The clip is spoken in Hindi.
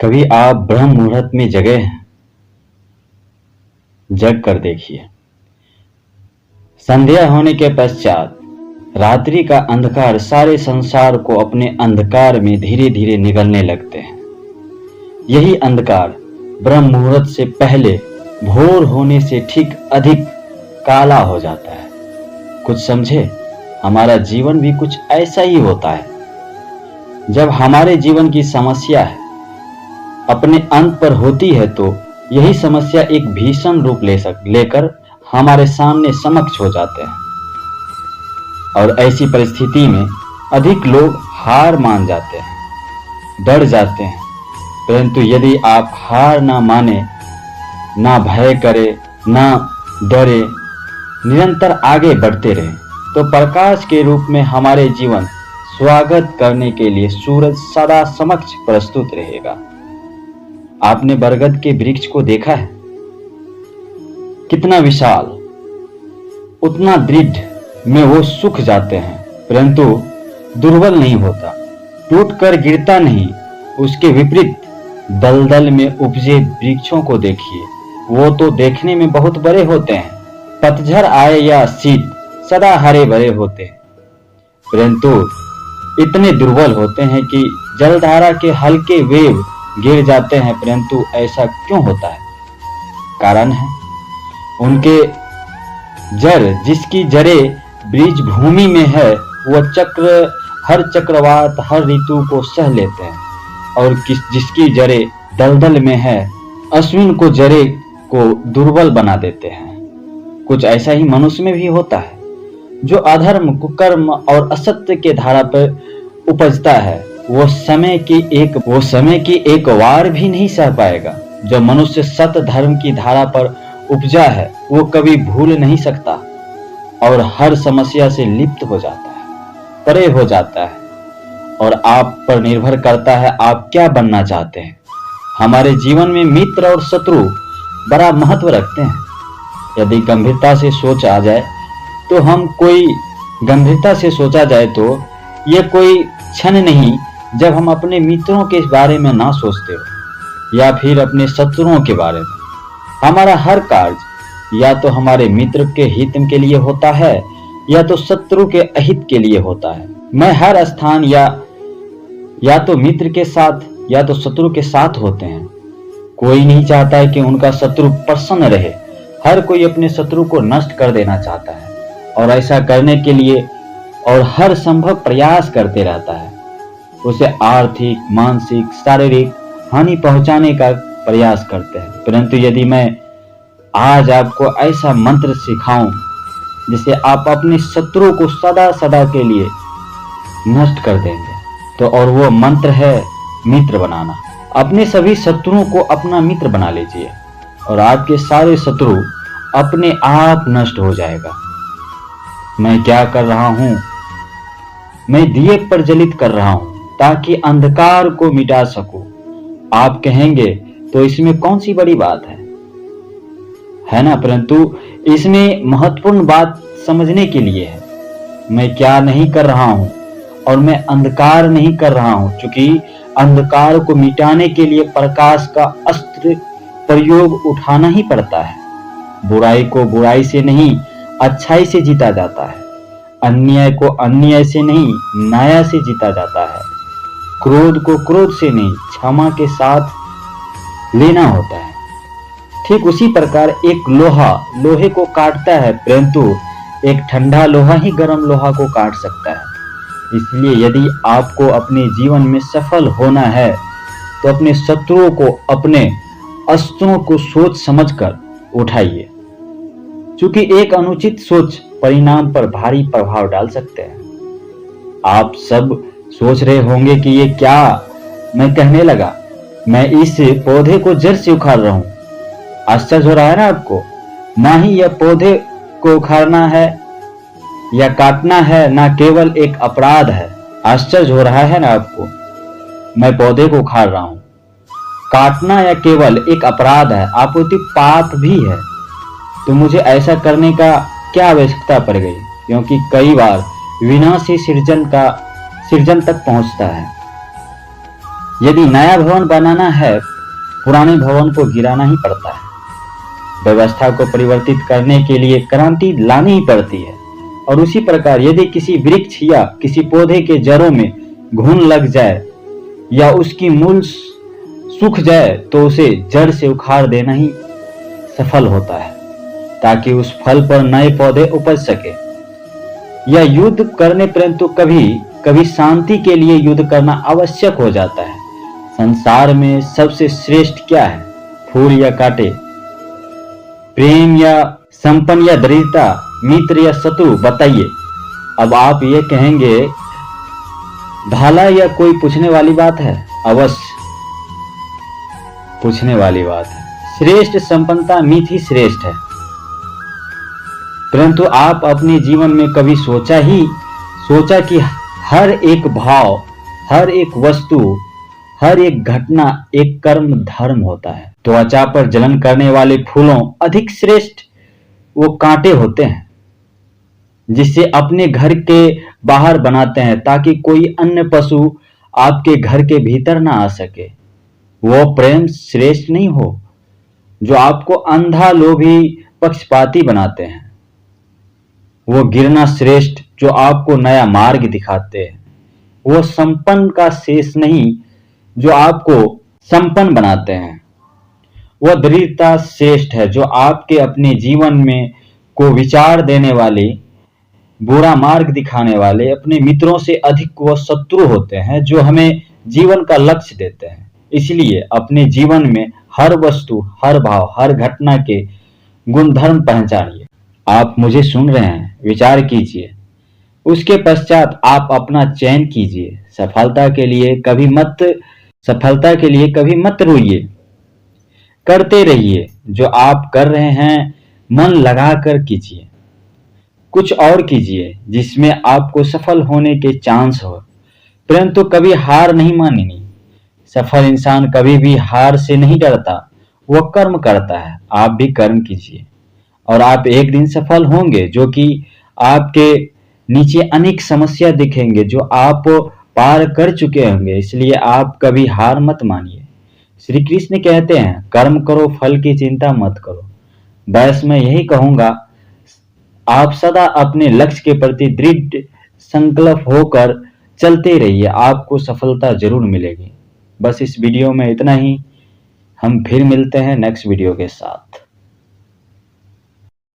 कभी आप ब्रह्म मुहूर्त में जगे हैं? जग कर देखिए। संध्या होने के पश्चात रात्रि का अंधकार सारे संसार को अपने अंधकार में धीरे धीरे निगलने लगते हैं। यही अंधकार ब्रह्म मुहूर्त से पहले भोर होने से ठीक अधिक काला हो जाता है। कुछ समझे, हमारा जीवन भी कुछ ऐसा ही होता है। जब हमारे जीवन की समस्या है अपने अंत पर होती है तो यही समस्या एक भीषण रूप लेकर हमारे सामने समक्ष हो जाते हैं और ऐसी परिस्थिति में अधिक लोग हार मान जाते हैं, डर जाते हैं। परंतु यदि आप हार ना माने, ना भय करे, ना डरे, निरंतर आगे बढ़ते रहे तो प्रकाश के रूप में हमारे जीवन स्वागत करने के लिए सूरज सदा समक्ष प्रस्तुत रहेगा। आपने बरगद के वृक्ष को देखा है? कितना विशाल, उतना दृढ़ में वो सूख जाते हैं परंतु दुर्बल नहीं होता, टूटकर गिरता नहीं। उसके विपरीत दलदल में उपजे वृक्षों को देखिए, वो तो देखने में बहुत बड़े होते हैं, पतझड़ आए या शीत सदा हरे भरे होते हैं, परंतु इतने दुर्बल होते हैं कि जलधारा के हल्के वेव गिर जाते हैं। परंतु ऐसा क्यों होता है? कारण है उनके जड़, जिसकी जड़ें बीज भूमि में है, वह हर चक्रवात, हर ऋतु को सह लेते हैं। और जिसकी जड़ें दलदल में है, अश्विन को जड़ें को दुर्बल बना देते हैं। कुछ ऐसा ही मनुष्य में भी होता है। जो अधर्म, कुकर्म और असत्य के धारा पर उपजता है वो समय की एक वार भी नहीं सह पाएगा। जो मनुष्य सत्य धर्म की धारा पर उपजा है वो कभी भूल नहीं सकता और हर समस्या से लिप्त हो जाता है, परे हो जाता है। और आप पर निर्भर करता है आप क्या बनना चाहते हैं। हमारे जीवन में मित्र और शत्रु बड़ा महत्व रखते हैं। यदि गंभीरता से सोचा जाए तो ये कोई क्षण नहीं जब हम अपने मित्रों के बारे में ना सोचते हो या फिर अपने शत्रुओं के बारे में। हमारा हर कार्य या तो हमारे मित्र के हित के लिए होता है या तो शत्रु के अहित के लिए होता है। मैं हर स्थान या तो मित्र के साथ या तो शत्रु के साथ होते हैं। कोई नहीं चाहता है कि उनका शत्रु प्रसन्न रहे। हर कोई अपने शत्रु को नष्ट कर देना चाहता है और ऐसा करने के लिए और हर संभव प्रयास करते रहता है। उसे आर्थिक, मानसिक, शारीरिक हानि पहुंचाने का प्रयास करते हैं। परंतु यदि मैं आज आपको ऐसा मंत्र सिखाऊं जिसे आप अपने शत्रु को सदा सदा के लिए नष्ट कर देंगे तो, और वो मंत्र है मित्र बनाना। अपने सभी शत्रुओं को अपना मित्र बना लीजिए और आपके सारे शत्रु अपने आप नष्ट हो जाएगा। मैं क्या कर रहा हूं? मैं दिए प्रज्वलित कर रहा हूं ताकि अंधकार को मिटा सकूं। आप कहेंगे तो इसमें कौन सी बड़ी बात है ना? परंतु इसमें महत्वपूर्ण बात समझने के लिए है। मैं क्या नहीं कर रहा हूं और मैं अंधकार नहीं कर रहा हूं, क्योंकि अंधकार को मिटाने के लिए प्रकाश का अस्त्र प्रयोग उठाना ही पड़ता है। बुराई को बुराई से नहीं, अच्छाई से जीता जाता है। अन्याय को अन्याय से नहीं, न्याय से जीता जाता है। क्रोध को क्रोध से नहीं, क्षमा के साथ लेना होता है। ठीक उसी प्रकार एक लोहा लोहे को काटता है, परंतु एक ठंडा लोहा ही गर्म लोहा को काट सकता है। इसलिए यदि आपको अपने जीवन में सफल होना है तो अपने शत्रुओं को अपने अस्त्रों को सोच समझकर उठाइए, क्योंकि एक अनुचित सोच परिणाम पर भारी प्रभाव डाल सकते हैं। आप सब सोच रहे होंगे कि ये क्या मैं कहने लगा, मैं इस पौधे को जड़ से उखाड़ रहा हूं। आश्चर्य हो रहा है ना आपको? ना ही यह पौधे को उखाड़ना है या काटना है, ना केवल एक अपराध है। आश्चर्य हो रहा है ना आपको? मैं पौधे को उखाड़ रहा हूं। काटना या केवल एक अपराध है, आपत्ति पाप भी है। तो मुझे ऐसा करने का क्या आवश्यकता पड़ गई? क्योंकि कई बार विनाश ही सृजन तक पहुंचता है। यदि नया भवन बनाना है, पुराने भवन को गिराना ही पड़ता है। व्यवस्था को परिवर्तित करने के लिए क्रांति लानी ही पड़ती है। और उसी प्रकार यदि किसी वृक्ष या किसी पौधे के जड़ों में घुन लग जाए या उसकी मूल सूख जाए तो उसे जड़ से उखाड़ देना ही सफल होता है, ताकि उस फल पर नए पौधे उपज सके। यह युद्ध करने परंतु कभी कभी शांति के लिए युद्ध करना आवश्यक हो जाता है। संसार में सबसे श्रेष्ठ क्या है, फूल या कांटे, प्रेम या संपन्न या दरिद्रता, मित्र या शत्रु, बताइए। अब आप ये कहेंगे भाला या कोई पूछने वाली बात है? अवश्य पूछने वाली बात है। श्रेष्ठ संपन्नता मित ही श्रेष्ठ है। परंतु आप अपने जीवन में कभी सोचा कि हर एक भाव, हर एक वस्तु, हर एक घटना एक कर्म धर्म होता है। त्वचा पर जलन करने वाले फूलों अधिक श्रेष्ठ वो कांटे होते हैं, जिससे अपने घर के बाहर बनाते हैं ताकि कोई अन्य पशु आपके घर के भीतर ना आ सके। वो प्रेम श्रेष्ठ नहीं हो जो आपको अंधा, लोभी, पक्षपाती बनाते हैं। वो गिरना श्रेष्ठ जो आपको नया मार्ग दिखाते हैं। वो संपन्न का शेष नहीं जो आपको संपन्न बनाते हैं। वह दरिद्रता श्रेष्ठ है जो आपके अपने जीवन में को विचार देने वाले, बुरा मार्ग दिखाने वाले अपने मित्रों से अधिक वह शत्रु होते हैं जो हमें जीवन का लक्ष्य देते हैं। इसलिए अपने जीवन में हर वस्तु, हर भाव, हर घटना के गुणधर्म पहचानिए। आप मुझे सुन रहे हैं, विचार कीजिए। उसके पश्चात आप अपना चयन कीजिए। सफलता के लिए कभी मत रोइए। करते रहिए जो आप कर रहे हैं, मन लगाकर कीजिए। कुछ और कीजिए जिसमें आपको सफल होने के चांस हो, परंतु कभी हार नहीं माननी। सफल इंसान कभी भी हार से नहीं डरता, वह कर्म करता है। आप भी कर्म कीजिए और आप एक दिन सफल होंगे, जो कि आपके नीचे अनेक समस्या दिखेंगे जो आप पार कर चुके होंगे। इसलिए आप कभी हार मत मानिए। श्री कृष्ण कहते हैं, कर्म करो, फल की चिंता मत करो। बस मैं यही कहूंगा, आप सदा अपने लक्ष्य के प्रति दृढ़ संकल्प होकर चलते रहिए, आपको सफलता जरूर मिलेगी। बस इस वीडियो में इतना ही। हम फिर मिलते हैं नेक्स्ट वीडियो के साथ।